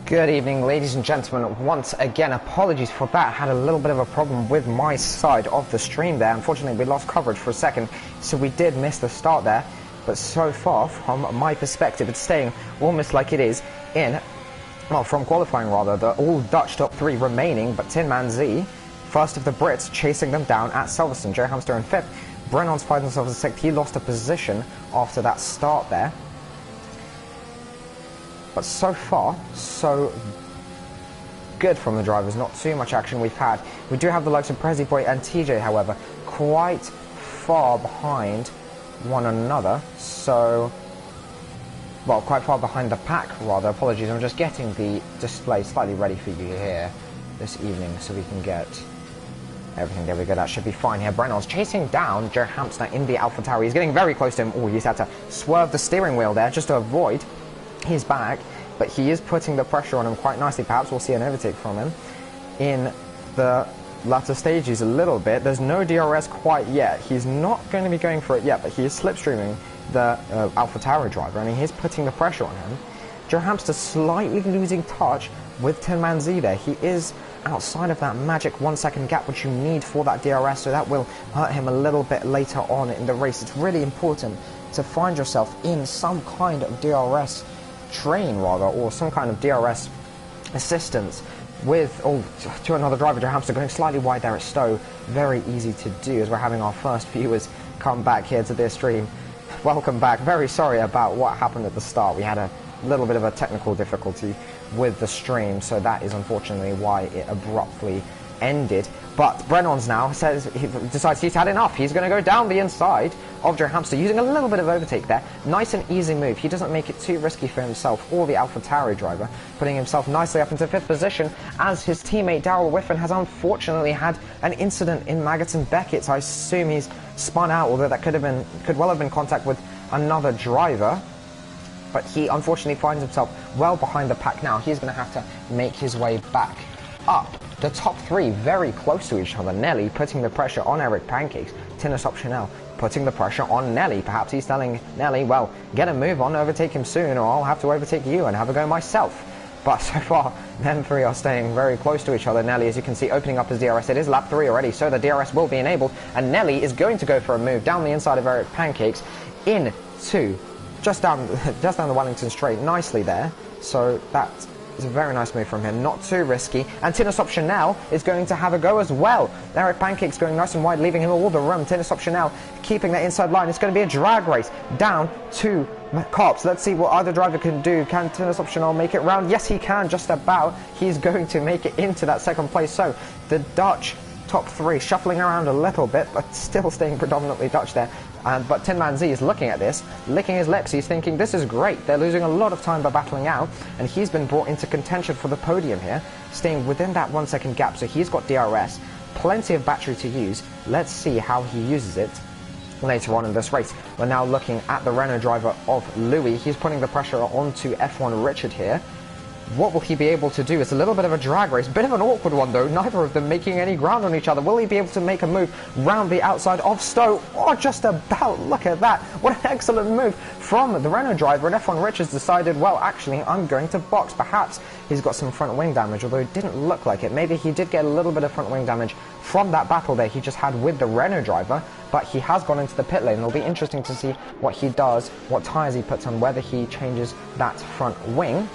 Good evening, ladies and gentlemen. Once again, apologies for that. Had a little bit of a problem with my side of the stream there. Unfortunately, we lost coverage for a second, so we did miss the start there. But so far, from my perspective, it's staying almost like it is in, well, from qualifying rather, the all Dutch top three remaining, but Tin Man Z, first of the Brits, chasing them down at Silverstone. Joe Hamster in fifth. Brennan's fighting himself in sixth. He lost a position after that start there. But so far, so good from the drivers. Not too much action we've had. We do have the likes of Prezi Boy and TJ, however, quite far behind one another. So, well, quite far behind the pack, rather. Apologies, I'm just getting the display slightly ready for you here this evening so we can get everything. There we go, that should be fine here. Brennan's chasing down Joe Hamster in the Alpha Tower. He's getting very close to him. Oh, he's had to swerve the steering wheel there just to avoid his back, but he is putting the pressure on him quite nicely. Perhaps we'll see an overtake from him in the latter stages a little bit. There's no DRS quite yet. He's not going to be going for it yet, but he is slipstreaming the Alpha Tower driver. I mean, he's putting the pressure on him. Joe Hamster slightly losing touch with Tin Man Z there. He is outside of that magic 1 second gap which you need for that DRS, so that will hurt him a little bit later on in the race. It's really important to find yourself in some kind of DRS train rather, or some kind of DRS assistance with, to another driver. Joe Hamster going slightly wide there at Stowe. Very easy to do as we're having our first viewers come back here to this stream. Welcome back. Very sorry about what happened at the start. We had a little bit of a technical difficulty with the stream, so that is unfortunately why it abruptly ended. But Brennan's now says he decides he's had enough. He's going to go down the inside of Joe Hamster using a little bit of overtake there. Nice and easy move. He doesn't make it too risky for himself or the AlphaTauri driver, putting himself nicely up into fifth position as his teammate Daryl Whiffen has unfortunately had an incident in Magotan Beckett's. I assume he's spun out, although that could well have been contact with another driver. But he unfortunately finds himself well behind the pack now. He's going to have to make his way back up. The top three very close to each other. Nelly putting the pressure on Eric Pancakes. Tinus Optionel putting the pressure on Nelly. Perhaps he's telling Nelly, well, get a move on, overtake him soon, or I'll have to overtake you and have a go myself. But so far, them three are staying very close to each other. Nelly, as you can see, opening up his DRS. It is lap 3 already, so the DRS will be enabled. And Nelly is going to go for a move down the inside of Eric Pancakes into just down the Wellington straight nicely there. So that is a very nice move from him, not too risky. And Tinus Optionel is going to have a go as well. Eric Pancake's going nice and wide, leaving him all the room. Tinus Optionel keeping that inside line. It's going to be a drag race down to Cops. Let's see what either driver can do. Can Tinus Optionel make it round? Yes, he can, just about. He's going to make it into that second place. So the Dutch top three shuffling around a little bit, but still staying predominantly Dutch there. But Tin Man Z is looking at this, licking his lips. He's thinking, this is great. They're losing a lot of time by battling out, and he's been brought into contention for the podium here, staying within that 1 second gap. So he's got DRS, plenty of battery to use. Let's see how he uses it later on in this race. We're now looking at the Renault driver of Louis. He's putting the pressure onto F1 Richard here. What will he be able to do? It's a little bit of a drag race, bit of an awkward one though, neither of them making any ground on each other. Will he be able to make a move round the outside of Stowe? Oh, just about, look at that. What an excellent move from the Renault driver, and F1 Richards decided, well, actually, I'm going to box. Perhaps he's got some front wing damage, although it didn't look like it. Maybe he did get a little bit of front wing damage from that battle there he just had with the Renault driver, but he has gone into the pit lane. It'll be interesting to see what he does, what tyres he puts on, whether he changes that front wing.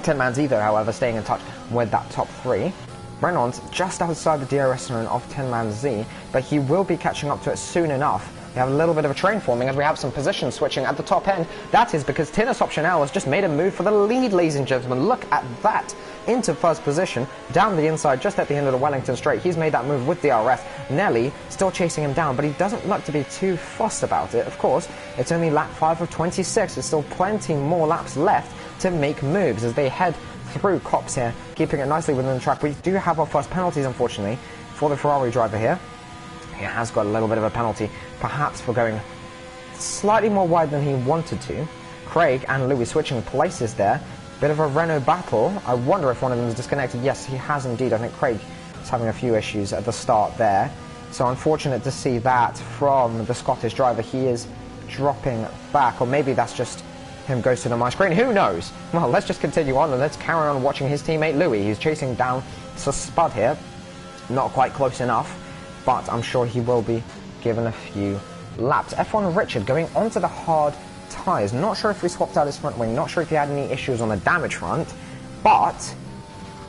Tin Man Z, though, however, staying in touch with that top three. Brennan's just outside the DRS zone of Tin Man Z, but he will be catching up to it soon enough. We have a little bit of a train forming as we have some position switching at the top end. That is because Tinus Optionel has just made a move for the lead, ladies and gentlemen. Look at that. Into first position, down the inside, just at the end of the Wellington straight. He's made that move with DRS. Nelly still chasing him down, but he doesn't look to be too fussed about it. Of course, it's only lap 5 of 26. There's still plenty more laps left to make moves as they head through Cops here, keeping it nicely within the track. We do have our first penalties, unfortunately, for the Ferrari driver here. He has got a little bit of a penalty, perhaps for going slightly more wide than he wanted to. Craig and Louis switching places there. Bit of a Renault battle. I wonder if one of them is disconnected. Yes, he has indeed. I think Craig is having a few issues at the start there. So unfortunate to see that from the Scottish driver. He is dropping back, or maybe that's just him goes to my screen. Who knows? Well, let's just continue on and let's carry on watching his teammate Louis. He's chasing down Spud here. Not quite close enough, but I'm sure he will be given a few laps. F1 Richard going onto the hard tyres. Not sure if he swapped out his front wing. Not sure if he had any issues on the damage front, but,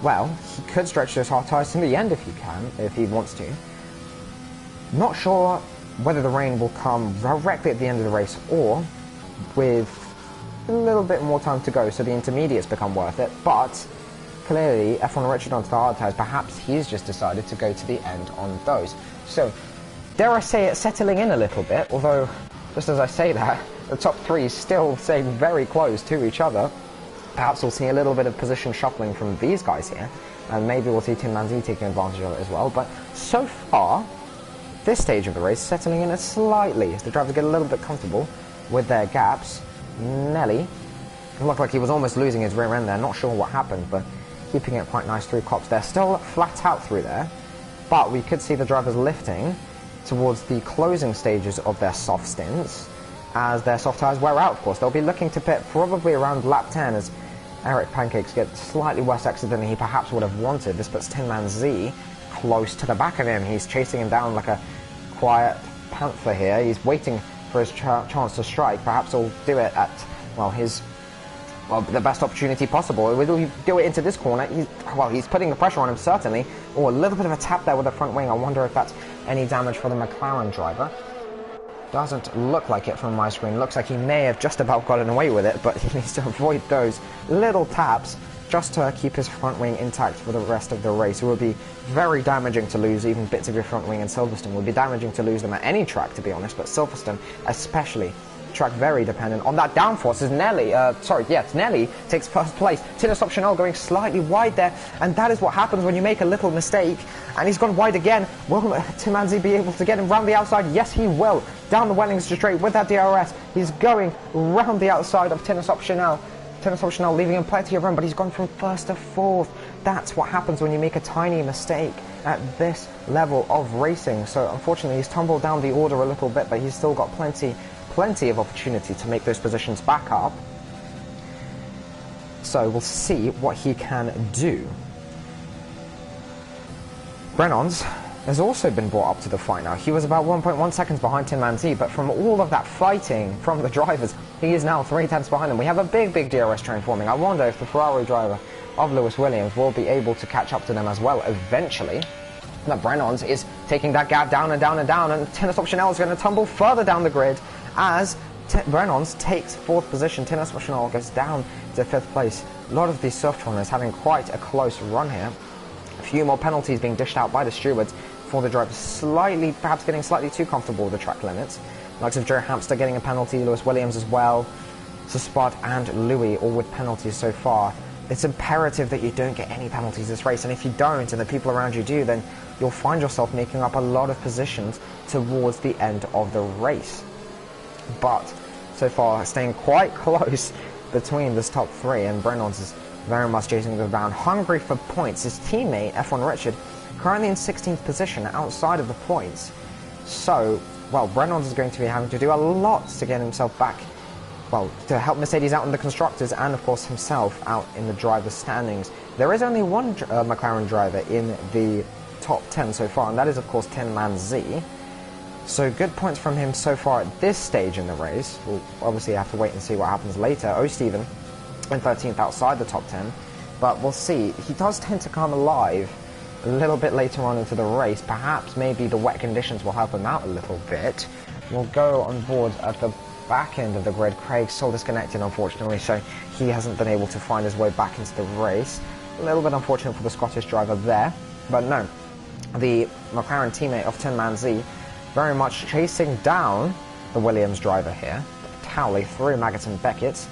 well, he could stretch those hard tyres to the end if he wants to. Not sure whether the rain will come directly at the end of the race or with a little bit more time to go so the intermediates become worth it, but clearly F1 Richard onto the hard tyres, perhaps he's just decided to go to the end on those. So, dare I say it, settling in a little bit, although, just as I say that, the top three still staying very close to each other. Perhaps we'll see a little bit of position shuffling from these guys here, and maybe we'll see Tin Man Z taking advantage of it as well, but so far, this stage of the race settling in slightly as the drivers get a little bit comfortable with their gaps. Nelly looked like he was almost losing his rear end there, not sure what happened, but keeping it quite nice through cops there. Still flat out through there, but we could see the drivers lifting towards the closing stages of their soft stints as their soft tyres wear out, of course. They'll be looking to pit probably around lap 10 as Eric Pancakes gets slightly worse exit than he perhaps would have wanted. This puts Tin Man Z close to the back of him. He's chasing him down like a quiet panther here. He's waiting for his chance to strike. Perhaps he'll do it at, well, the best opportunity possible. Will he do it into this corner? He's putting the pressure on him, certainly. Oh, a little bit of a tap there with the front wing. I wonder if that's any damage for the McLaren driver. Doesn't look like it from my screen. Looks like he may have just about gotten away with it, but he needs to avoid those little taps just to keep his front wing intact for the rest of the race. It would be very damaging to lose even bits of your front wing in Silverstone. It would be damaging to lose them at any track, to be honest, but Silverstone especially. Track very dependent on that downforce as Nelly takes first place. Tinner Chanel going slightly wide there, and that is what happens when you make a little mistake, and he's gone wide again. Will Timanzi be able to get him round the outside? Yes, he will. Down the Wellington straight with that DRS. He's going round the outside of Tinner Chanel. Tinner Chanel leaving him plenty of room, but he's gone from first to fourth. That's what happens when you make a tiny mistake at this level of racing. So unfortunately he's tumbled down the order a little bit, but he's still got plenty of opportunity to make those positions back up. So we'll see what he can do. Brennan's has also been brought up to the fight now. He was about 1.1 seconds behind Tin Man Z, but from all of that fighting from the drivers, he is now 3/10 behind them. We have a big DRS train forming. I wonder if the Ferrari driver of Lewis Williams will be able to catch up to them as well eventually. Now Brennan's is taking that gap down and down and down, and Tinner Chanel is going to tumble further down the grid as Brennan's takes fourth position. Tinner Chanel goes down to fifth place. A lot of these soft runners having quite a close run here. A few more penalties being dished out by the stewards for the drivers, perhaps getting slightly too comfortable with the track limits. Likes of Joe Hamster getting a penalty, Lewis Williams as well, so Spot and Louis all with penalties so far. It's imperative that you don't get any penalties this race, and if you don't and the people around you do, then you'll find yourself making up a lot of positions towards the end of the race. But so far staying quite close between this top three, and Brennan's is very much chasing them down, hungry for points. His teammate F1 Richard currently in 16th position outside of the points. So, well, Brennan's is going to be having to do a lot to get himself back, well, to help Mercedes out in the constructors and of course himself out in the driver's standings. There is only one McLaren driver in the top 10 so far, and that is of course Tin Man Z. So good points from him so far at this stage in the race. We'll obviously have to wait and see what happens later. O'Steven in 13th outside the top 10, but we'll see. He does tend to come alive a little bit later on into the race. Perhaps maybe the wet conditions will help him out a little bit. We'll go on board at the back end of the grid. Craig's still disconnected unfortunately, so he hasn't been able to find his way back into the race. A little bit unfortunate for the Scottish driver there, but no, the McLaren teammate of Tin Man Z very much chasing down the Williams driver here. Cowley through Maggots and Beckett.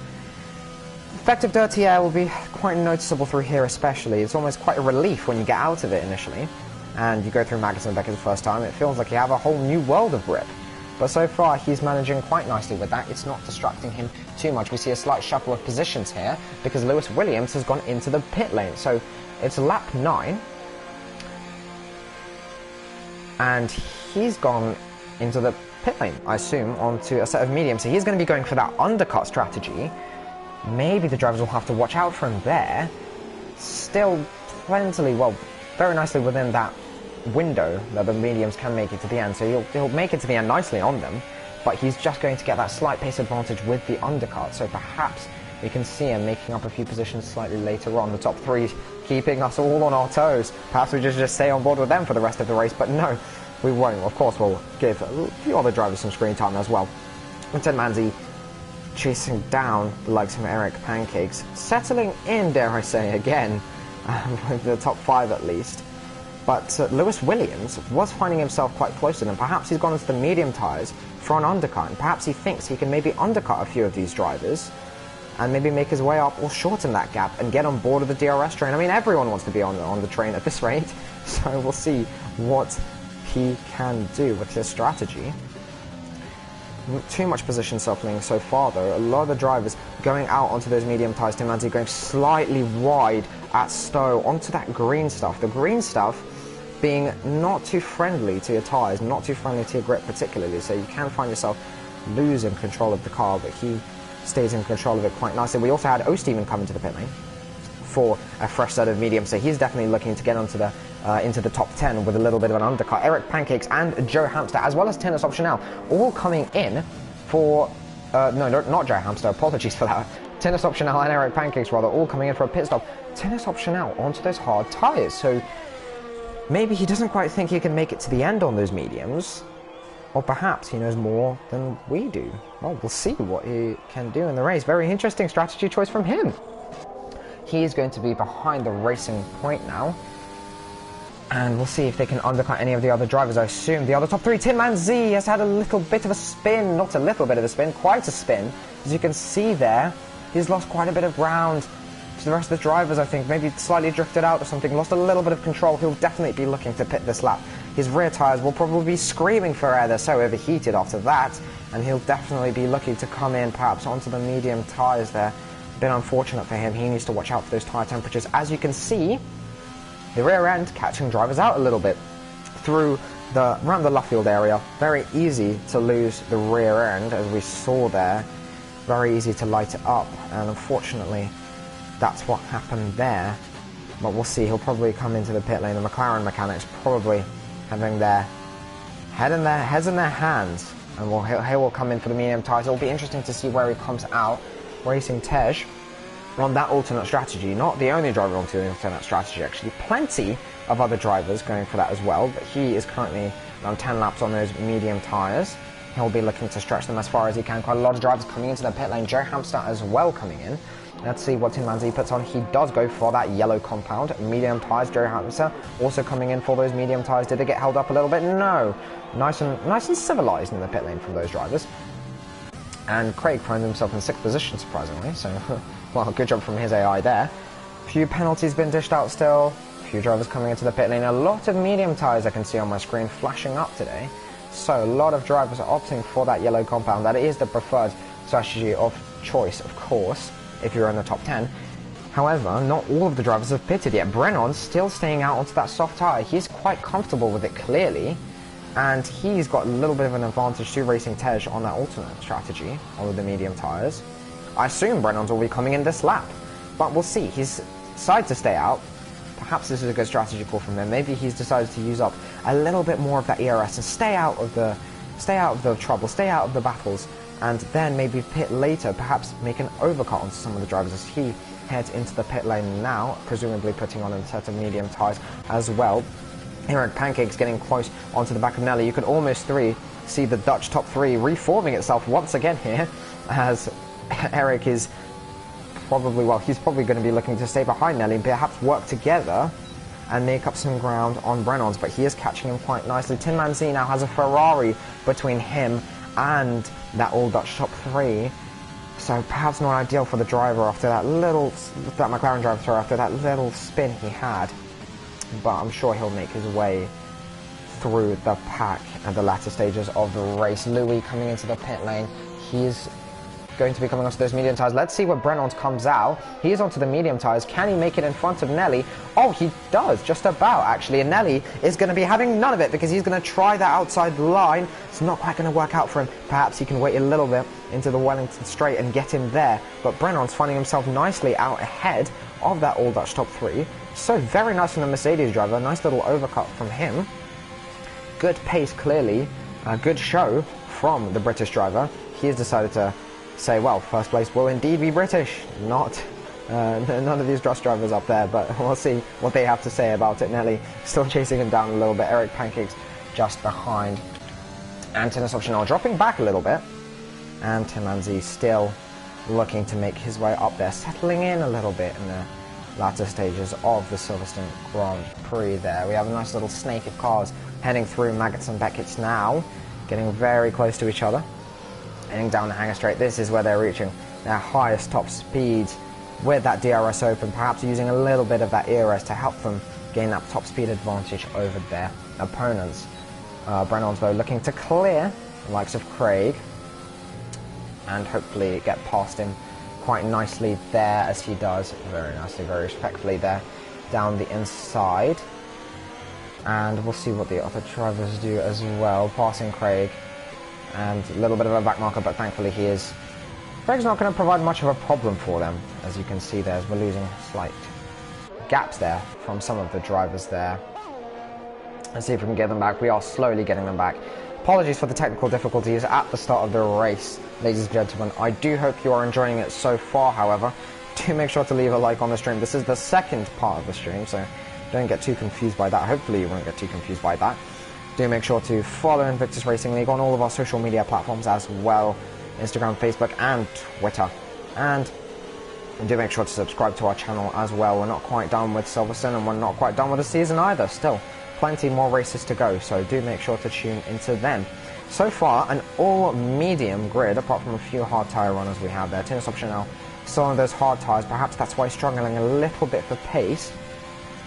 Effective dirty air will be quite noticeable through here especially. It's almost quite a relief when you get out of it initially and you go through Maggots and Beckett the first time. It feels like you have a whole new world of grip. But so far he's managing quite nicely with that. It's not distracting him too much. We see a slight shuffle of positions here because Lewis Williams has gone into the pit lane. So it's lap 9 and he's gone into the pit lane, I assume, onto a set of mediums. So he's going to be going for that undercut strategy. Maybe the drivers will have to watch out for him there. Still plentifully, well, very nicely within that window that the mediums can make it to the end. So he'll make it to the end nicely on them, but he's just going to get that slight pace advantage with the undercut. So perhaps we can see him making up a few positions slightly later on. The top three keeping us all on our toes. Perhaps we just stay on board with them for the rest of the race, but no, we won't. Of course, we'll give a few other drivers some screen time as well. And Manzi chasing down the likes of Eric Pancakes, settling in, dare I say, again, with the top 5 at least. But Lewis Williams was finding himself quite close to them. Perhaps he's gone into the medium tyres for an undercut, and perhaps he thinks he can maybe undercut a few of these drivers and maybe make his way up or shorten that gap and get on board of the DRS train. I mean, everyone wants to be on the train at this rate, so we'll see what he can do with his strategy. Too much position shuffling so far though. A lot of the drivers going out onto those medium tyres. Tim Manzi going slightly wide at Stowe onto that green stuff. The green stuff being not too friendly to your tyres, not too friendly to your grip particularly, so you can find yourself losing control of the car, but he stays in control of it quite nicely. We also had O'Steven come into the pit lane for a fresh set of mediums, so he's definitely looking to get onto the into the top 10 with a little bit of an undercut. Eric Pancakes and Joe Hamster, as well as Tennis Optional, all coming in for no, not Joe Hamster, apologies for that. Tennis Optional and Eric Pancakes, rather, all coming in for a pit stop. Tennis Optional onto those hard tyres, so maybe he doesn't quite think he can make it to the end on those mediums, or perhaps he knows more than we do. Well, we'll see what he can do in the race. Very interesting strategy choice from him. He is going to be behind the racing point now, and we'll see if they can undercut any of the other drivers. I assume the other top 3. Tin Man Z has had a little bit of a spin, not a little bit of a spin, quite a spin. As you can see there, he's lost quite a bit of ground to the rest of the drivers, I think. Maybe slightly drifted out or something, lost a little bit of control. He'll definitely be looking to pit this lap. His rear tyres will probably be screaming for air. They're so overheated after that, and he'll definitely be looking to come in perhaps onto the medium tyres there. A bit unfortunate for him. He needs to watch out for those tyre temperatures. As you can see, the rear end catching drivers out a little bit through around the Luffield area. Very easy to lose the rear end, as we saw there. Very easy to light it up, and unfortunately that's what happened there. But we'll see. He'll probably come into the pit lane. The McLaren mechanics probably having their heads in their hands, and he will come in for the medium tyres. It'll be interesting to see where he comes out. Racing Tej on that alternate strategy. Not the only driver on the alternate strategy, actually. Plenty of other drivers going for that as well, but he is currently around 10 laps on those medium tyres. He'll be looking to stretch them as far as he can. Quite a lot of drivers coming into the pit lane. Joe Hamster as well coming in. Let's see what Tin Man Z puts on. He does go for that yellow compound. Medium tyres. Joe Hamster also coming in for those medium tyres. Did it get held up a little bit? No. Nice and civilised in the pit lane from those drivers. And Craig finds himself in 6th position, surprisingly. So, well, good job from his AI there. Few penalties been dished out still. Few drivers coming into the pit lane. A lot of medium tyres I can see on my screen flashing up today. So a lot of drivers are opting for that yellow compound. That is the preferred strategy of choice, of course, if you're in the top 10. However, not all of the drivers have pitted yet. Brennan's still staying out onto that soft tyre. He's quite comfortable with it, clearly. And he's got a little bit of an advantage to Racing Tej on that alternate strategy on the medium tyres. I assume Brennan's will be coming in this lap, but we'll see. He's decided to stay out. Perhaps this is a good strategy call from him. Maybe he's decided to use up a little bit more of that ERS and stay out of the trouble, stay out of the battles, and then maybe pit later, perhaps make an overcut onto some of the drivers as he heads into the pit lane now, presumably putting on a set of medium tyres as well. Eric Pancakes getting close onto the back of Nelly. You could almost see the Dutch top 3 reforming itself once again here, as Eric is probably, well, he's probably going to be looking to stay behind Nelly and perhaps work together and make up some ground on Brennan's, but he is catching him quite nicely. Tin Man Z now has a Ferrari between him and that all Dutch top 3, so perhaps not ideal for the driver after that McLaren driver after that little spin he had. But I'm sure he'll make his way through the pack at the latter stages of the race. Louis coming into the pit lane. He's going to be coming onto those medium tyres. Let's see where Brennan's comes out. He is onto the medium tyres. Can he make it in front of Nelly? Oh, he does, just about, actually. And Nelly is going to be having none of it because he's going to try that outside line. It's not quite going to work out for him. Perhaps he can wait a little bit into the Wellington straight and get him there. But Brennan's finding himself nicely out ahead of that all-Dutch top 3. So very nice from the Mercedes driver. Nice little overcut from him. Good pace, clearly. Good show from the British driver. He has decided to say, well, first place will indeed be British, not none of these Dutch drivers up there, but we'll see what they have to say about it. Nelly still chasing him down a little bit. Eric Pancakes just behind. And Tennis Optional dropping back a little bit. And Tim Manzi still looking to make his way up there, settling in a little bit in the latter stages of the Silverstone Grand Prix there. We have a nice little snake of cars heading through Maggots and Beckett's now, getting very close to each other. Heading down the hanger straight. This is where they're reaching their highest top speeds with that DRS open, perhaps using a little bit of that ERS to help them gain that top speed advantage over their opponents. Brennan's though looking to clear the likes of Craig and hopefully get past him quite nicely there, as he does very nicely, very respectfully there down the inside. And we'll see what the other drivers do as well, passing Craig. And a little bit of a back marker, but thankfully Craig's not going to provide much of a problem for them, as you can see there, as we're losing slight gaps there from some of the drivers there. Let's see if we can get them back. We are slowly getting them back. Apologies for the technical difficulties at the start of the race, ladies and gentlemen. I do hope you are enjoying it so far, however. Do make sure to leave a like on the stream. This is the second part of the stream, so don't get too confused by that. Hopefully you won't get too confused by that. Do make sure to follow Invictus Racing League on all of our social media platforms as well. Instagram, Facebook and Twitter. And do make sure to subscribe to our channel as well. We're not quite done with Silverstone and we're not quite done with the season either. Still plenty more races to go, so do make sure to tune into them. So far, an all-medium grid, apart from a few hard tyre runners we have there. Tennis Optional still on those hard tyres. Perhaps that's why he's struggling a little bit for pace.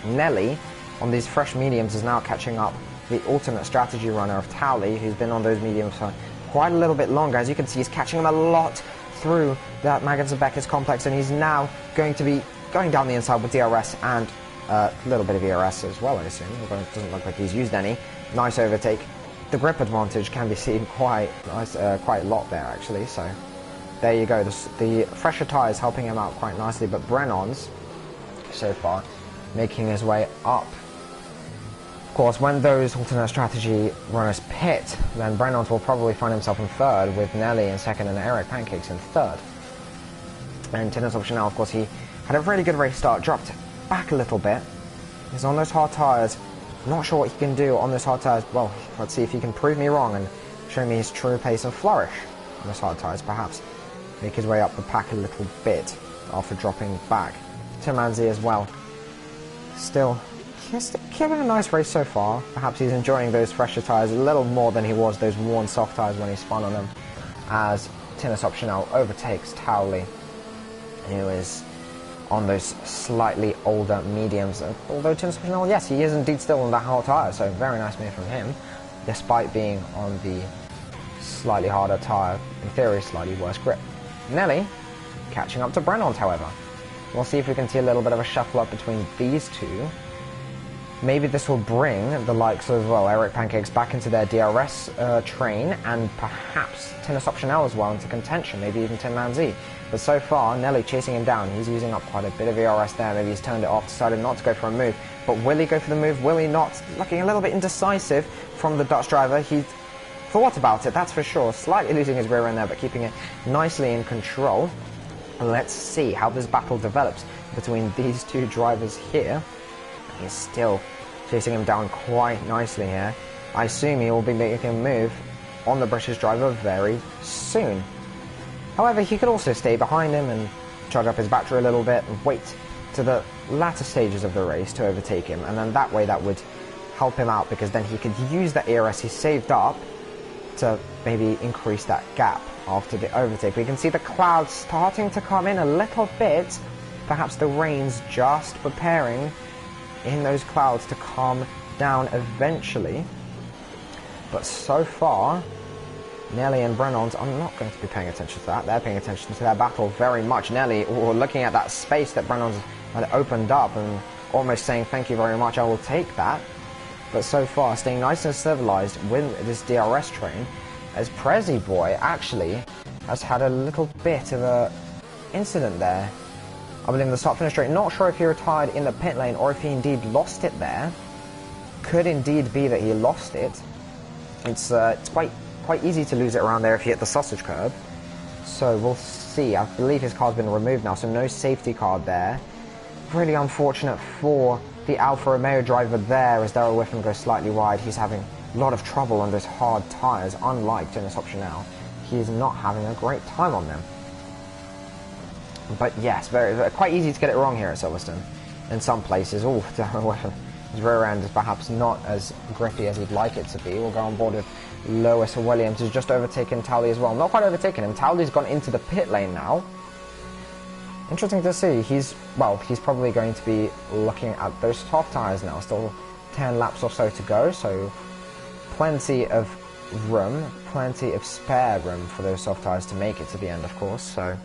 Nelly, on these fresh mediums, is now catching up the alternate strategy runner of Towley, who's been on those mediums for quite a little bit longer. As you can see, he's catching him a lot through that Maggots and Beckett's complex, and he's now going to be going down the inside with DRS and a little bit of ERS as well, I assume, although it doesn't look like he's used any. Nice overtake. The grip advantage can be seen quite nice, quite a lot there actually, so there you go. The fresher tyres helping him out quite nicely, but Brennan's so far making his way up. Of course, when those alternate strategy runners pit, then Brennan's will probably find himself in third, with Nelly in second and Eric Pancakes in third. And Tennis Optional, of course, he had a really good race start, dropped back a little bit. He's on those hard tyres. Not sure what he can do on those hard tyres. Well, let's see if he can prove me wrong and show me his true pace and flourish on those hard tyres. Perhaps make his way up the pack a little bit after dropping back. Tim Manzi as well. Still, he's giving a nice race so far. Perhaps he's enjoying those fresher tyres a little more than he was those worn soft tyres when he spun on them. As Tennis Optional overtakes Towley, who is on those slightly older mediums. Although Tennis Optional, yes, he is indeed still on that hard tyre, so very nice move from him, despite being on the slightly harder tyre, in theory slightly worse grip. Nelly catching up to Brennan's, however. We'll see if we can see a little bit of a shuffle up between these two. Maybe this will bring the likes of, well, Eric Pancakes back into their DRS train, and perhaps Tennis Optional as well into contention, maybe even Tim Manzi. But so far, Nelly chasing him down. He's using up quite a bit of ERS there. Maybe he's turned it off, decided not to go for a move. But will he go for the move? Will he not? Looking a little bit indecisive from the Dutch driver. He thought about it, that's for sure. Slightly losing his rear end there, but keeping it nicely in control. Let's see how this battle develops between these two drivers here. He's still chasing him down quite nicely here. I assume he will be making a move on the British driver very soon. However, he could also stay behind him and charge up his battery a little bit and wait to the latter stages of the race to overtake him, and then that way that would help him out, because then he could use that ERS he saved up to maybe increase that gap after the overtake. We can see the clouds starting to come in a little bit, perhaps the rain's just preparing in those clouds to calm down eventually. But so far, Nelly and Brennan's are not going to be paying attention to that. They're paying attention to their battle very much. Nelly, looking at that space that Brennan's had opened up and almost saying, thank you very much, I will take that. But so far, staying nice and civilized with this DRS train, as Prezi boy actually has had a little bit of a incident there. I believe in the start finish straight. Not sure if he retired in the pit lane or if he indeed lost it there. Could indeed be that he lost it. It's quite easy to lose it around there if you hit the sausage curb. So we'll see. I believe his card's been removed now, so no safety card there. Really unfortunate for the Alfa Romeo driver there as Daryl Whiffen goes slightly wide. He's having a lot of trouble on those hard tyres, unlike Dennis Optionel. He's not having a great time on them. But yes, quite easy to get it wrong here at Silverstone. In some places, oh, Daryl Whiffen, his rear end is perhaps not as grippy as he'd like it to be. We'll go on board with Lewis Williams, who's just overtaken Towley as well. Not quite overtaken him. Towley's gone into the pit lane now. Interesting to see. He's probably going to be looking at those soft tyres now. Still 10 laps or so to go, so plenty of room, plenty of spare room for those soft tyres to make it to the end, of course. So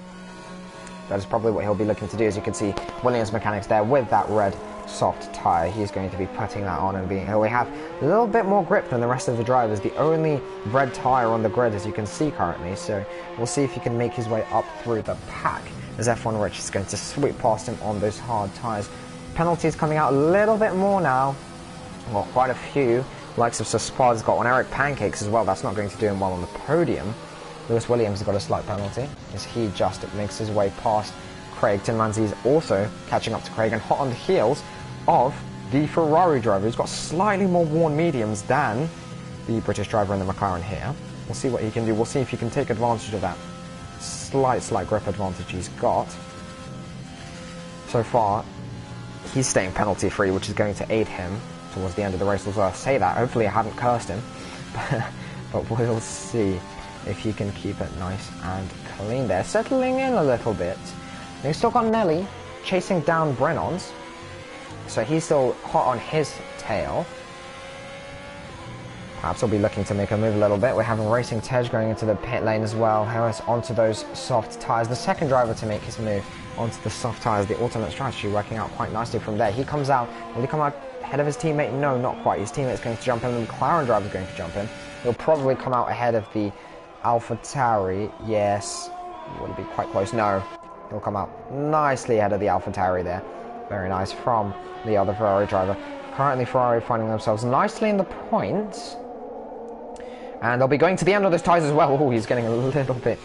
that is probably what he'll be looking to do. As you can see, Williams Mechanics there with that red soft tyre. He's going to be putting that on and we have a little bit more grip than the rest of the drivers. The only red tyre on the grid, as you can see currently. So we'll see if he can make his way up through the pack, as F1 Rich is going to sweep past him on those hard tyres. Penalties coming out a little bit more now. Well, quite a few. Likes of Spad's got one. Eric Pancakes as well. That's not going to do him well on the podium. Lewis Williams has got a slight penalty as he just makes his way past Craig. Tinmanzi's also catching up to Craig and hot on the heels of the Ferrari driver, who's got slightly more worn mediums than the British driver in the McLaren here. We'll see what he can do. We'll see if he can take advantage of that slight grip advantage he's got. So far, he's staying penalty free, which is going to aid him towards the end of the race. Also, I say that, hopefully I haven't cursed him, but we'll see if he can keep it nice and clean there. Settling in a little bit. We've still got Nelly chasing down Brennan's, so he's still hot on his tail. Perhaps he'll be looking to make a move a little bit. We're having Racing Tej going into the pit lane as well. Harris onto those soft tyres. The second driver to make his move onto the soft tyres. The alternate strategy working out quite nicely from there. He comes out. Will he come out ahead of his teammate? No, not quite. His teammate's going to jump in. The McLaren driver's going to jump in. He'll probably come out ahead of the AlphaTauri. Yes. Would it be quite close? No. He'll come out nicely ahead of the AlphaTauri there. Very nice from the other Ferrari driver. Currently, Ferrari finding themselves nicely in the points. And they'll be going to the end of those tyres as well. Oh, he's getting a little bit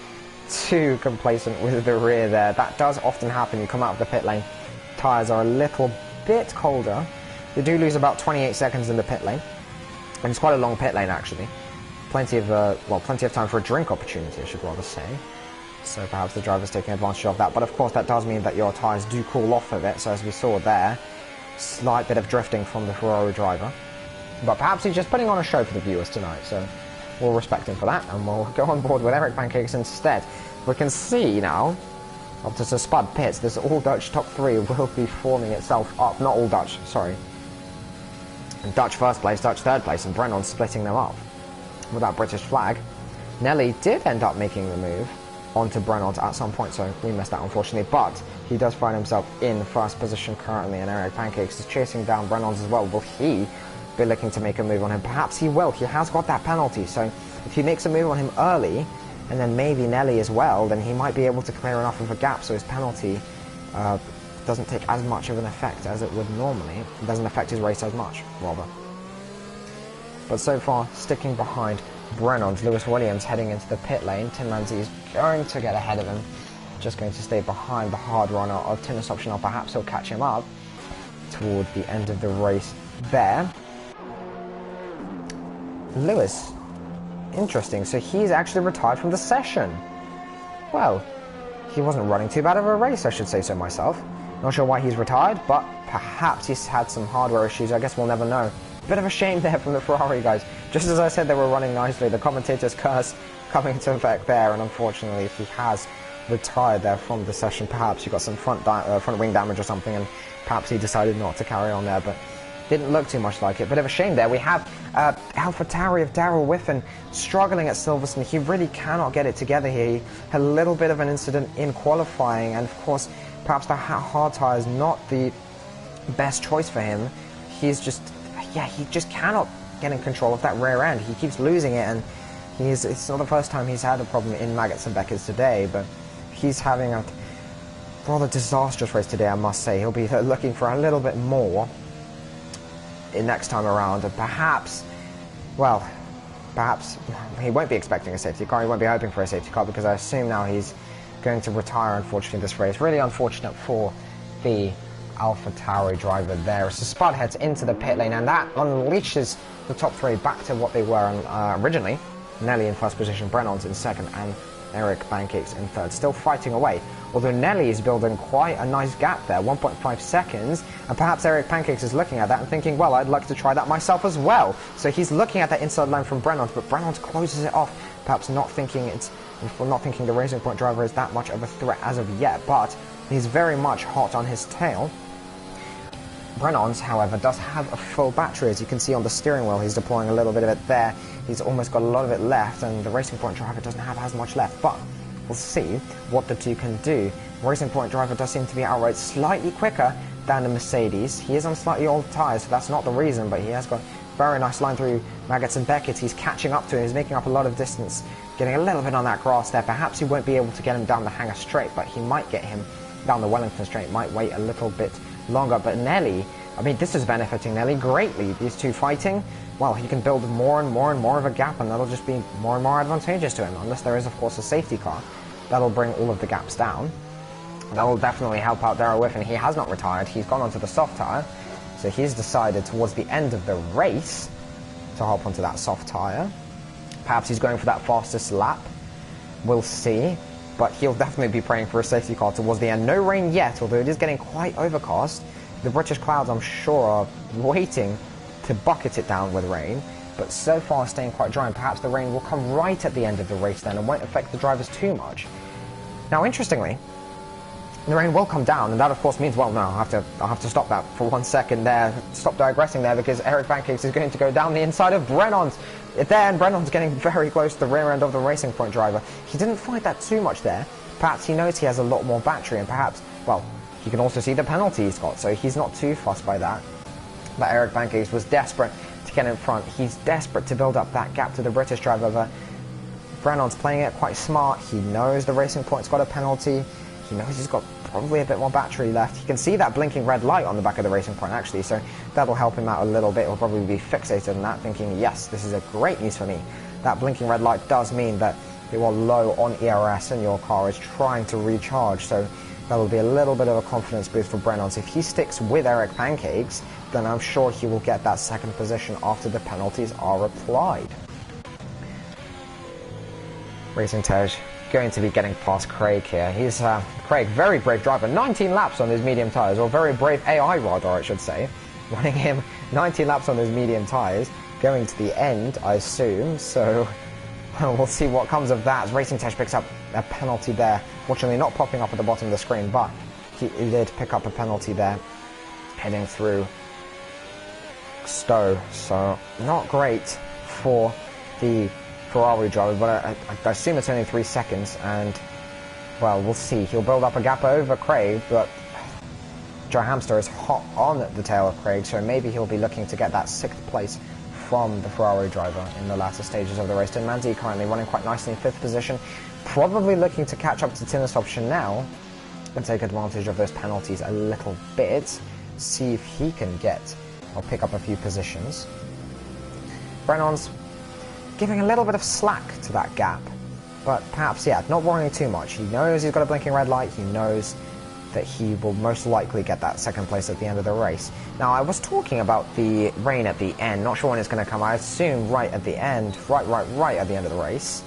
too complacent with the rear there. That does often happen. You come out of the pit lane, tyres are a little bit colder. They do lose about 28 seconds in the pit lane. And it's quite a long pit lane, actually. Plenty of time for a drink opportunity, I should rather say. So perhaps the driver's taking advantage of that. But of course, that does mean that your tyres do cool off a bit. So as we saw there, slight bit of drifting from the Ferrari driver. But perhaps he's just putting on a show for the viewers tonight. So we'll respect him for that, and we'll go on board with Eric Pancakes instead. We can see now, after the Spud pits, this all-Dutch top three will be forming itself up. Not all-Dutch, sorry. Dutch first place, Dutch third place, and Brennan splitting them up with that British flag. Nelly did end up making the move onto Brennan at some point, so we missed that unfortunately, but he does find himself in first position currently, and Eric Pancakes is chasing down Brennan's as well. Will he be looking to make a move on him? Perhaps he will. He has got that penalty, so if he makes a move on him early, and then maybe Nelly as well, then he might be able to clear enough of a gap so his penalty doesn't take as much of an effect as it would normally. It doesn't affect his race as much, rather. But so far, sticking behind Brennan's, Lewis Williams heading into the pit lane. Tinmanzi is going to get ahead of him, just going to stay behind the hard runner of Tennis Optional. Perhaps he'll catch him up toward the end of the race there. Lewis, interesting, so he's actually retired from the session. Well, he wasn't running too bad of a race, I should say so myself. Not sure why he's retired, but perhaps he's had some hardware issues. I guess we'll never know. Bit of a shame there from the Ferrari guys. Just as I said, they were running nicely. The commentator's curse coming into effect there, and unfortunately, if he has retired there from the session, perhaps he got some front wing damage or something, and perhaps he decided not to carry on there, but didn't look too much like it. Bit of a shame there. We have AlphaTauri of Darrell Whiffen struggling at Silverstone. He really cannot get it together here. He had a little bit of an incident in qualifying, and of course, perhaps the hard tyre is not the best choice for him. He's just, he just cannot get in control of that rear end. He keeps losing it, and it's not the first time he's had a problem in Maggots and Beckers today, but he's having a rather disastrous race today, I must say. He'll be looking for a little bit more in next time around, and perhaps he won't be expecting a safety car. He won't be hoping for a safety car, because I assume now he's going to retire, unfortunately, this race. Really unfortunate for the AlphaTauri driver there. So Spud heads into the pit lane, and that unleashes the top three back to what they were originally. Nelly in first position, Brennan's in second, and Eric Pancakes in third, still fighting away. Although Nelly is building quite a nice gap there, 1.5 seconds, and perhaps Eric Pancakes is looking at that and thinking, well, I'd like to try that myself as well. So he's looking at that inside line from Brennan's, but Brennan's closes it off, perhaps not thinking the Racing Point driver is that much of a threat as of yet, but he's very much hot on his tail. Brennan's, however, does have a full battery, as you can see on the steering wheel. He's deploying a little bit of it there. He's almost got a lot of it left, and the Racing Point driver doesn't have as much left, but we'll see what the two can do. Racing Point driver does seem to be outright slightly quicker than the Mercedes. He is on slightly old tyres, so that's not the reason, but he has got a very nice line through Maggots and Beckett. He's catching up to him. He's making up a lot of distance, getting a little bit on that grass there. Perhaps he won't be able to get him down the Hangar Straight, but he might get him down the Wellington Straight. Might wait a little bit longer, but Nelly, I mean, this is benefiting Nelly greatly. These two fighting, well, he can build more and more of a gap, and that'll just be more and more advantageous to him, unless there is, of course, a safety car. That'll bring all of the gaps down. That will definitely help out Darrell Whiffen. He has not retired. He's gone onto the soft tyre, so he's decided towards the end of the race to hop onto that soft tyre. Perhaps he's going for that fastest lap. We'll see, but he'll definitely be praying for a safety car towards the end. No rain yet, although it is getting quite overcast. The British clouds, I'm sure, are waiting to bucket it down with rain, but so far staying quite dry, and perhaps the rain will come right at the end of the race then and won't affect the drivers too much. Now, interestingly, the rain will come down, and that of course means, well, no, I'll have to stop that for 1 second there, stop digressing there, because Eric Pancakes is going to go down the inside of Brennan's there, and Brennan's getting very close to the rear end of the Racing Point driver. He didn't fight that too much there. Perhaps he knows he has a lot more battery, and perhaps, well, you can also see the penalty he's got, so he's not too fussed by that. But Eric Pancakes was desperate to get in front. He's desperate to build up that gap to the British driver, but Brennan's playing it quite smart. He knows the Racing Point's got a penalty. He knows he's got probably a bit more battery left. He can see that blinking red light on the back of the Racing Point, actually, so that'll help him out a little bit. He'll probably be fixated on that, thinking, yes, this is a great news for me. That blinking red light does mean that you are low on ERS and your car is trying to recharge, so that'll be a little bit of a confidence boost for Brennan's. If he sticks with Eric Pancakes, then I'm sure he will get that second position after the penalties are applied. Racing Tej going to be getting past Craig here. He's Craig, very brave driver, 19 laps on his medium tyres, or very brave AI rather, I should say, running him 19 laps on his medium tyres, going to the end, I assume, so we'll see what comes of that as Racing Tej picks up a penalty there. Fortunately not popping up at the bottom of the screen, but he did pick up a penalty there, heading through Stowe, so not great for the Ferrari driver, but I assume it's only 3 seconds, and, well, we'll see. He'll build up a gap over Craig, but Joe Hamster is hot on the tail of Craig, so maybe he'll be looking to get that 6th place from the Ferrari driver in the latter stages of the race. Manzi currently running quite nicely in 5th position, probably looking to catch up to Tinasov Chanel and take advantage of those penalties a little bit, see if he can get or pick up a few positions. Brennan's giving a little bit of slack to that gap, but perhaps, yeah, not worrying too much. He knows he's got a blinking red light, he knows that he will most likely get that 2nd place at the end of the race. Now, I was talking about the rain at the end, not sure when it's going to come, I assume right at the end, right at the end of the race.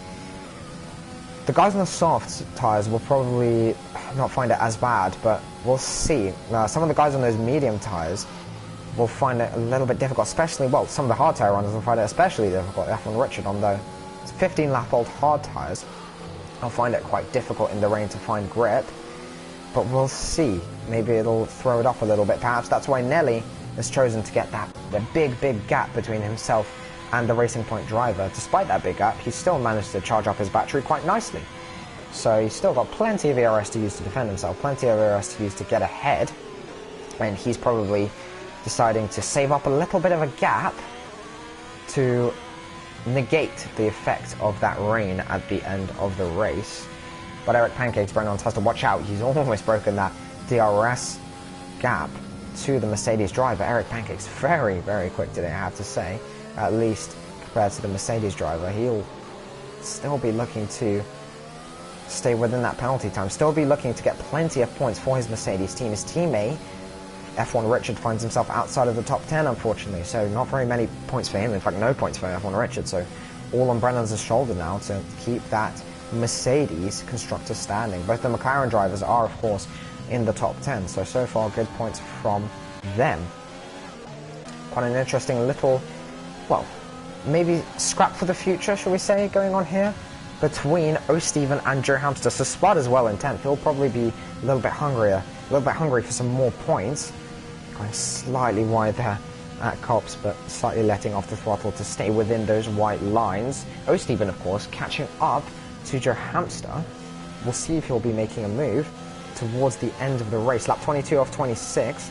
The guys on the soft tyres will probably not find it as bad, but we'll see. Some of the guys on those medium tyres will find it a little bit difficult, especially, well, some of the hard tyre runners will find it especially difficult. F1 Richard on the 15-lap-old hard tyres, I'll find it quite difficult in the rain to find grip, but we'll see. Maybe it'll throw it up a little bit. Perhaps that's why Nelly has chosen to get the big gap between himself and the Racing Point driver, despite that big gap, he still managed to charge up his battery quite nicely. So he's still got plenty of ERS to use to defend himself, plenty of ERS to use to get ahead, and he's probably deciding to save up a little bit of a gap to negate the effect of that rain at the end of the race. But Eric Pancakes, Brendan has to watch out. He's almost broken that DRS gap to the Mercedes driver. Eric Pancakes very, very quick today, I have to say, at least compared to the Mercedes driver. He'll still be looking to stay within that penalty time, still be looking to get plenty of points for his Mercedes team. His teammate, F1 Richard, finds himself outside of the top 10, unfortunately, so not very many points for him. In fact, no points for F1 Richard, so all on Brennan's shoulder now to keep that Mercedes constructor standing. Both the McLaren drivers are, of course, in the top 10, so far good points from them. Quite an interesting little, well, maybe scrap for the future, shall we say, going on here between O'Stephen and Joe Hamster. So Spud is well in 10th. He'll probably be a little bit hungry for some more points. Going slightly wide there at Cops, but slightly letting off the throttle to stay within those white lines. O'Stephen, of course, catching up to Joe Hamster. We'll see if he'll be making a move towards the end of the race. Lap 22 off 26.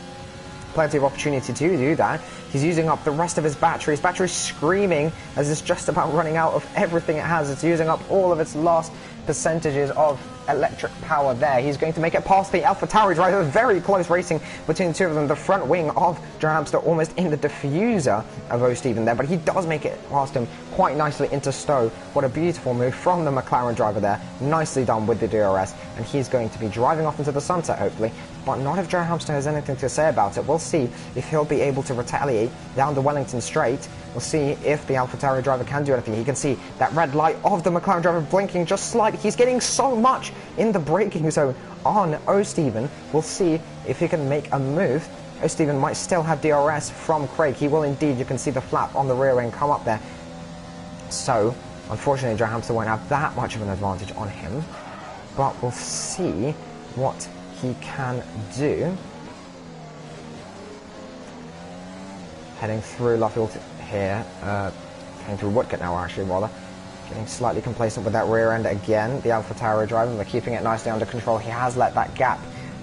Plenty of opportunity to do that. He's using up the rest of his battery. His battery's screaming as it's just about running out of everything it has. It's using up all of its last percentages of electric power there. He's going to make it past the AlphaTauri driver. Very close racing between the two of them. The front wing of Joe Hamster almost in the diffuser of O'Stephen there, but he does make it past him quite nicely into Stowe. What a beautiful move from the McLaren driver there. Nicely done with the DRS, and he's going to be driving off into the sunset, hopefully, but not if Joe Hamster has anything to say about it. We'll see if he'll be able to retaliate down the Wellington Straight. We'll see if the AlphaTauri driver can do anything. He can see that red light of the McLaren driver blinking just slightly. He's getting so much in the braking zone on O'Stephen. We'll see if he can make a move. O'Stephen might still have DRS from Craig. He will indeed. You can see the flap on the rear end come up there. So, unfortunately, Joe Hamster won't have that much of an advantage on him. But we'll see what he can do. Heading through Luffield here, heading through Woodcote now, actually, rather. Getting slightly complacent with that rear end again. The AlphaTauri driver, but keeping it nicely under control. He has let that gap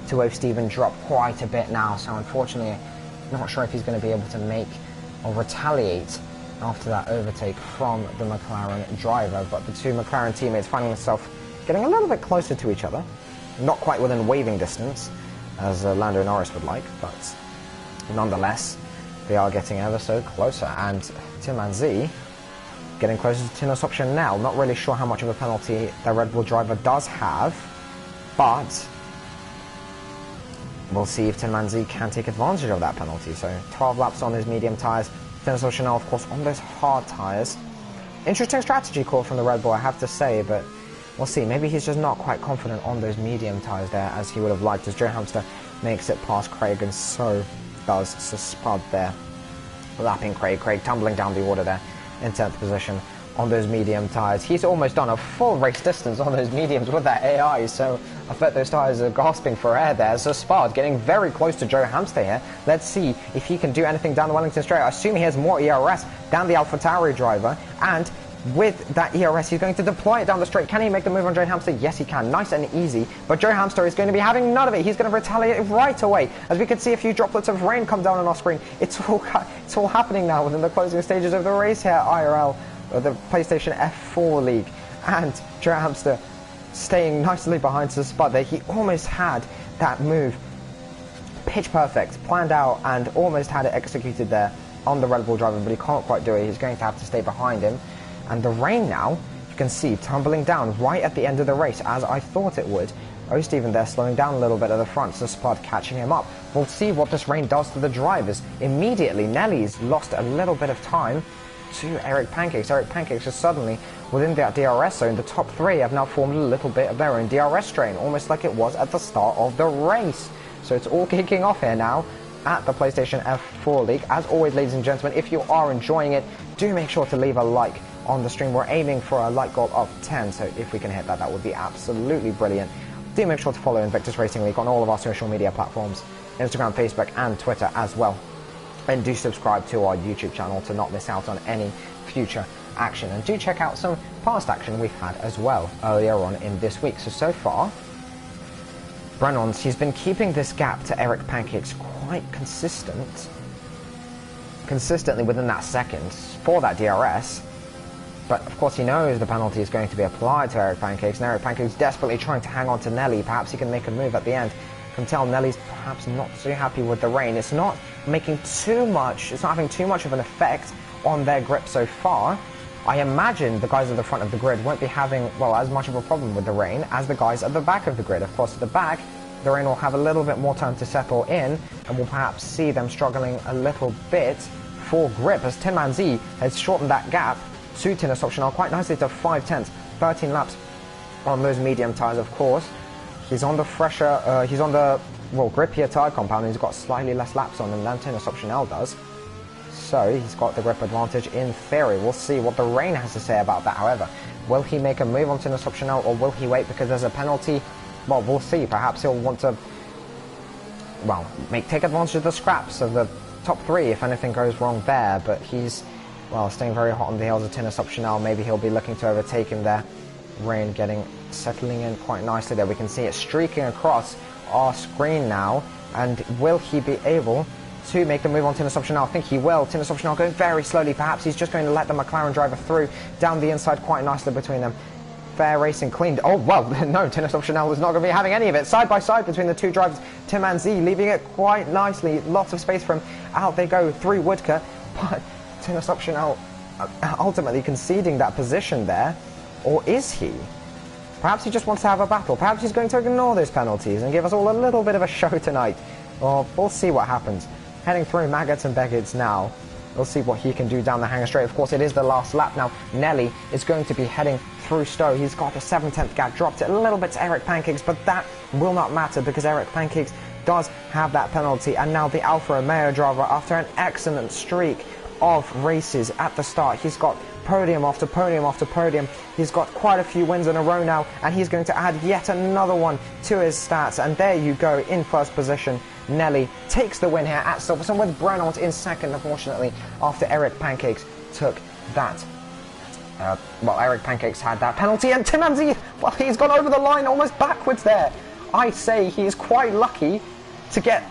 to O'Stephen drop quite a bit now, so unfortunately, not sure if he's going to be able to make or retaliate after that overtake from the McLaren driver. But the two McLaren teammates finding themselves getting a little bit closer to each other. Not quite within waving distance, as Lando Norris would like, but nonetheless, they are getting ever so closer. And Tim Manzi getting closer to Tino Chanel. Not really sure how much of a penalty the Red Bull driver does have, but we'll see if Tim Manzi can take advantage of that penalty. So 12 laps on his medium tyres. Tino Chanel, of course, on those hard tyres. Interesting strategy call from the Red Bull, I have to say, but we'll see. Maybe he's just not quite confident on those medium tyres there as he would have liked, as Joe Hamster makes it past Craig, and so does Spud there. Lapping Craig. Craig tumbling down the order there in 10th position on those medium tyres. He's almost done a full race distance on those mediums with that AI, so I bet those tyres are gasping for air there. So Spud getting very close to Joe Hamster here. Let's see if he can do anything down the Wellington Straight. I assume he has more ERS down the AlphaTauri driver, and with that ERS, he's going to deploy it down the straight. Can he make the move on Joe Hamster? Yes, he can. Nice and easy. But Joe Hamster is going to be having none of it. He's going to retaliate right away. As we can see a few droplets of rain come down on our screen. It's all happening now within the closing stages of the race here, IRL, the PlayStation F4 League. And Joe Hamster staying nicely behind to the spot there. He almost had that move pitch perfect, planned out, and almost had it executed there on the Red Bull driver, but he can't quite do it. He's going to have to stay behind him. And the rain now, you can see, tumbling down right at the end of the race, as I thought it would. O'Stephen there slowing down a little bit at the front, so Spud catching him up. We'll see what this rain does to the drivers. Immediately, Nelly's lost a little bit of time to Eric Pancakes. Eric Pancakes is suddenly within that DRS zone. The top three have now formed a little bit of their own DRS train, almost like it was at the start of the race. So it's all kicking off here now at the PlayStation F4 League. As always, ladies and gentlemen, if you are enjoying it, do make sure to leave a like on the stream. We're aiming for a like goal of 10, so if we can hit that, that would be absolutely brilliant. Do make sure to follow Invictus Racing League on all of our social media platforms, Instagram, Facebook, and Twitter as well. And do subscribe to our YouTube channel to not miss out on any future action. And do check out some past action we've had as well earlier on in this week. So far, Brennon's, he's been keeping this gap to Eric Pancake's quite consistently within that second for that DRS. But of course he knows the penalty is going to be applied to Eric Pancakes, and Eric Pancakes desperately trying to hang on to Nelly. Perhaps he can make a move at the end. You can tell Nelly's perhaps not too happy with the rain. It's not making too much, it's not having too much of an effect on their grip so far. I imagine the guys at the front of the grid won't be having, well, as much of a problem with the rain as the guys at the back of the grid. Of course, at the back, the rain will have a little bit more time to settle in, and we'll perhaps see them struggling a little bit for grip, as Tin Man Z has shortened that gap to Tinnis Optional quite nicely to 5/10, 13 laps on those medium tyres, of course. He's on the fresher, he's on the, well, grippier tyre compound, and he's got slightly less laps on him than Tinnis Optional does. So he's got the grip advantage in theory. We'll see what the rain has to say about that, however. Will he make a move on Tinnis Optional, or will he wait because there's a penalty? Well, we'll see. Perhaps he'll want to, well, take advantage of the scraps of the top three if anything goes wrong there, but he's, well, staying very hot on the heels of Tinnis Optional. Maybe he'll be looking to overtake him there. Rain settling in quite nicely there. We can see it streaking across our screen now, and will he be able to make the move on Tinnis Optional? I think he will. Tinnis Optional going very slowly. Perhaps he's just going to let the McLaren driver through down the inside quite nicely between them. Fair racing cleaned. Oh, well, no, Tinnis Optional is not going to be having any of it. Side by side between the two drivers, Tim and Z leaving it quite nicely. Lots of space for him. Out they go through Woodker, but Tinnis Optional ultimately conceding that position there. Or is he? Perhaps he just wants to have a battle. Perhaps he's going to ignore those penalties and give us all a little bit of a show tonight. Or we'll see what happens. Heading through Maggots and Beggarts now. We'll see what he can do down the hanger straight. Of course, it is the last lap now. Nelly is going to be heading through Stowe. He's got a 7/10 gap, dropped it a little bit to Eric Pancakes, but that will not matter because Eric Pancakes does have that penalty. And now the Alfa Romeo driver, after an excellent streak of races at the start, he's got podium after podium after podium. He's got quite a few wins in a row now, and he's going to add yet another one to his stats. And there you go, in first position. Nelly takes the win here at Silverstone, with Brennant in second, unfortunately, after Eric Pancakes took that. Well, Eric Pancakes had that penalty, and Tim Amzi, well, he's gone over the line almost backwards there. I say he is quite lucky to get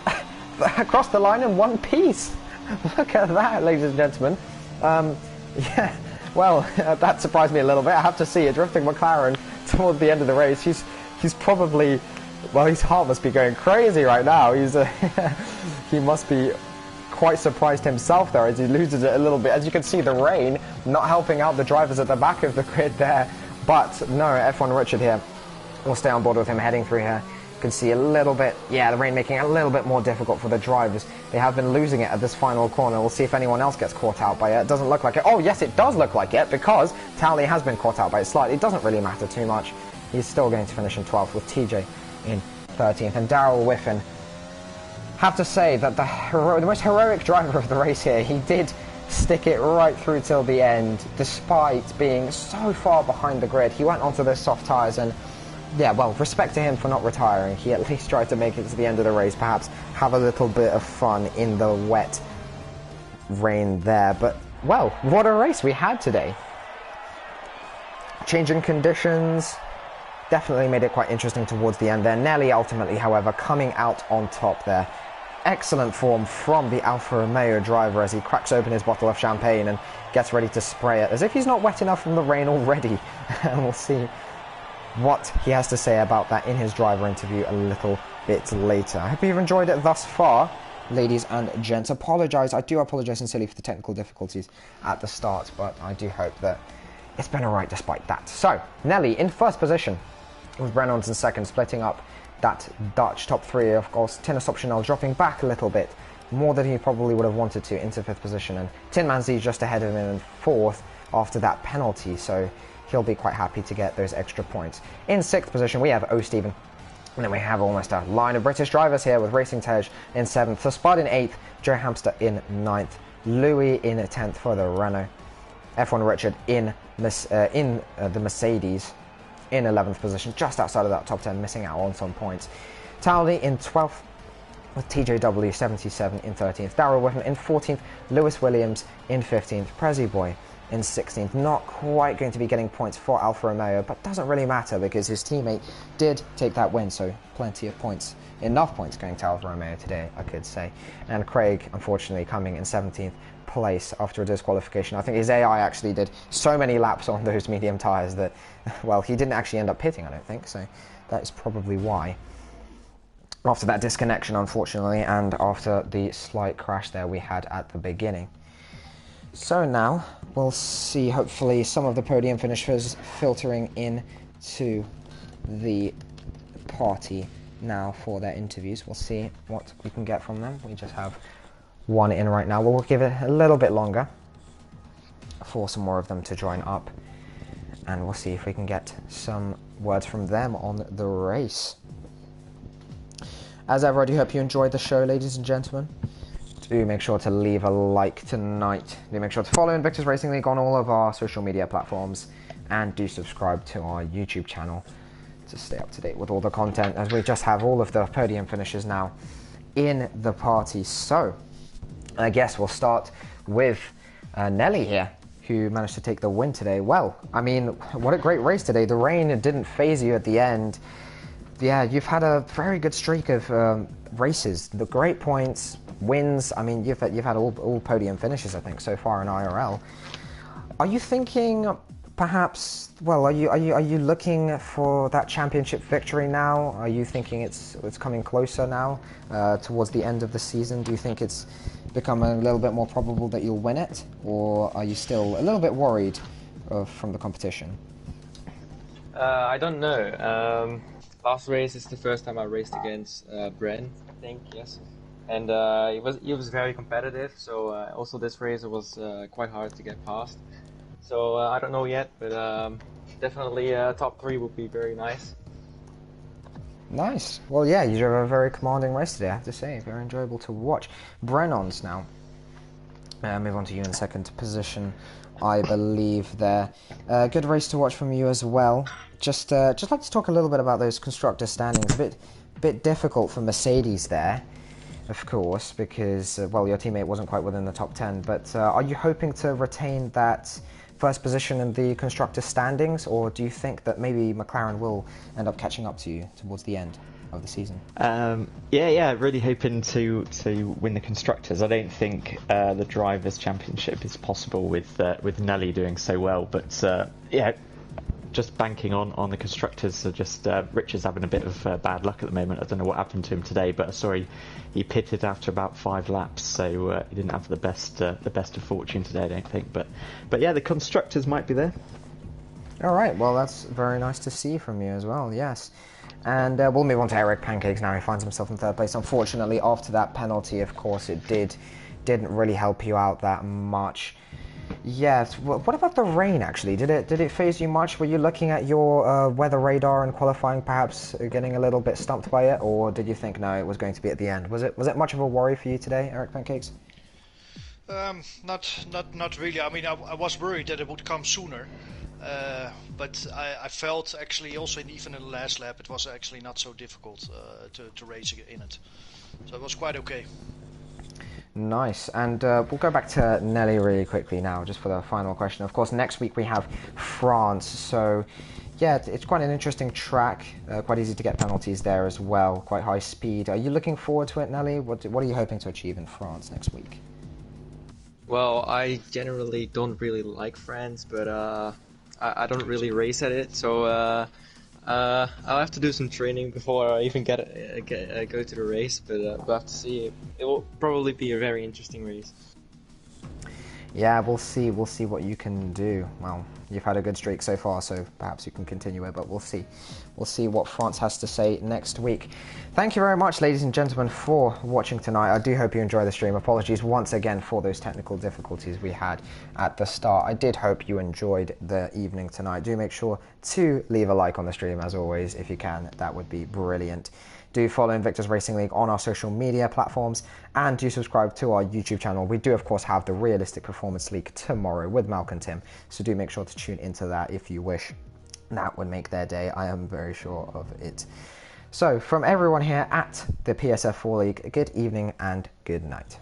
across the line in one piece. Look at that, ladies and gentlemen. Yeah, well, that surprised me a little bit. I have to see, a drifting McLaren toward the end of the race. He's probably, well, his heart must be going crazy right now. He must be quite surprised himself there as he loses it a little bit. As you can see, the rain not helping out the drivers at the back of the grid there. But no, F1 Richard here will stay on board with him heading through here. You can see a little bit, yeah, the rain making it a little bit more difficult for the drivers. They have been losing it at this final corner. We'll see if anyone else gets caught out by it. It doesn't look like it. Oh, yes, it does look like it, because Towley has been caught out by it slightly. It doesn't really matter too much. He's still going to finish in 12th with TJ in 13th. And Daryl Whiffen, have to say that the most heroic driver of the race here. He did stick it right through till the end, despite being so far behind the grid. He went onto those soft tyres, and yeah, well, respect to him for not retiring. He at least tried to make it to the end of the race, perhaps have a little bit of fun in the wet rain there. But, well, what a race we had today. Changing conditions definitely made it quite interesting towards the end there. Nelly ultimately, however, coming out on top there. Excellent form from the Alfa Romeo driver as he cracks open his bottle of champagne and gets ready to spray it, as if he's not wet enough from the rain already. And we'll see what he has to say about that in his driver interview a little bit later. I hope you've enjoyed it thus far, ladies and gents. I do apologise sincerely for the technical difficulties at the start, but I do hope that it's been alright despite that. So, Nelly in first position, with Brennans in second, splitting up that Dutch top three. Of course, Tinnis Optional dropping back a little bit, more than he probably would have wanted to, into fifth position, and Tin Man Z just ahead of him in fourth after that penalty, so he'll be quite happy to get those extra points. In sixth position, we have O'Steven, and then we have almost a line of British drivers here with Racing Tej in seventh, the Spud in eighth, Joe Hamster in ninth, Louis in 10th for the Renault, F1 Richard in the Mercedes in 11th position, just outside of that top 10, missing out on some points. Towley in 12th, with TJW 77 in 13th, Darryl Whiffen in 14th, Lewis Williams in 15th, Prezi Boy in 16th. Not quite going to be getting points for Alfa Romeo, but doesn't really matter because his teammate did take that win, so plenty of points, enough points going to Alfa Romeo today, I could say. And Craig, unfortunately, coming in 17th place after a disqualification. I think his AI actually did so many laps on those medium tyres that, well, he didn't actually end up pitting, I don't think, so that is probably why. After that disconnection, unfortunately, and after the slight crash there we had at the beginning. So now we'll see, hopefully, some of the podium finishers filtering in to the party now for their interviews. We'll see what we can get from them. We just have one in right now. We'll give it a little bit longer for some more of them to join up, and we'll see if we can get some words from them on the race. As ever, I do hope you enjoyed the show, ladies and gentlemen. Do make sure to leave a like tonight. Do make sure to follow Invictus Racing League on all of our social media platforms, and do subscribe to our YouTube channel to stay up to date with all the content, as we just have all of the podium finishes now in the party. So I guess we'll start with Nelly here, who managed to take the win today. Well, I mean, what a great race today. The rain didn't phase you at the end. Yeah, you've had a very good streak of races. The great points, wins. I mean, you've had all podium finishes, I think, so far in IRL. Are you thinking, perhaps? Well, are you looking for that championship victory now? Are you thinking it's coming closer now towards the end of the season? Do you think it's become a little bit more probable that you'll win it, or are you still a little bit worried from the competition? I don't know. Last race is the first time I raced against Bren, I think, yes. And it was very competitive, so also this race it was quite hard to get past. So I don't know yet, but definitely top 3 would be very nice. Nice. Well, yeah, you drove a very commanding race today, I have to say. Very enjoyable to watch. Brennon's now. Move on to you in second position, I believe there. Good race to watch from you as well. Just like to talk a little bit about those constructor standings. A bit difficult for Mercedes there, of course, because well, your teammate wasn't quite within the top 10. But are you hoping to retain that first position in the constructor standings, or do you think that maybe McLaren will end up catching up to you towards the end of the season? Yeah, really hoping to win the constructors. I don't think the drivers' championship is possible with Nelly doing so well, but yeah, just banking on the constructors. So just Richard's having a bit of bad luck at the moment. I don't know what happened to him today, but sorry, he pitted after about 5 laps, so he didn't have the best of fortune today, I don't think. But yeah, the constructors might be there. All right, well, that's very nice to see from you as well. Yes. And we'll move on to Eric Pancakes now. He finds himself in 3rd place. Unfortunately, after that penalty, of course, it didn't really help you out that much. Yes. Well, what about the rain, actually? Did it phase you much? Were you looking at your weather radar and qualifying, perhaps getting a little bit stumped by it, or did you think no, it was going to be at the end? Was it much of a worry for you today, Eric Pancakes? Not really. I mean, I was worried that it would come sooner. But I felt actually also even in the last lap it was actually not so difficult to race in it, so it was quite okay. Nice. And we'll go back to Nelly really quickly now, just for the final question. Of course, next week we have France, so yeah, it's quite an interesting track, quite easy to get penalties there as well, quite high speed. Are you looking forward to it, Nelly? What are you hoping to achieve in France next week? Well, I generally don't really like France, but I don't really race at it, so I'll have to do some training before I even go to the race, but we'll have to see. It will probably be a very interesting race. Yeah, we'll see what you can do. Well, you've had a good streak so far, so perhaps you can continue it, but we'll see. We'll see what France has to say next week. Thank you very much, ladies and gentlemen, for watching tonight. I do hope you enjoy the stream. Apologies once again for those technical difficulties we had at the start. I did hope you enjoyed the evening tonight. Do make sure to leave a like on the stream, as always, if you can. That would be brilliant. Do follow Invictus Racing League on our social media platforms, and do subscribe to our YouTube channel. We do, of course, have the Realistic Performance League tomorrow with Malc and Tim, so do make sure to tune into that if you wish. That would make their day, I am very sure of it. So, from everyone here at the PS F4 League, good evening and good night.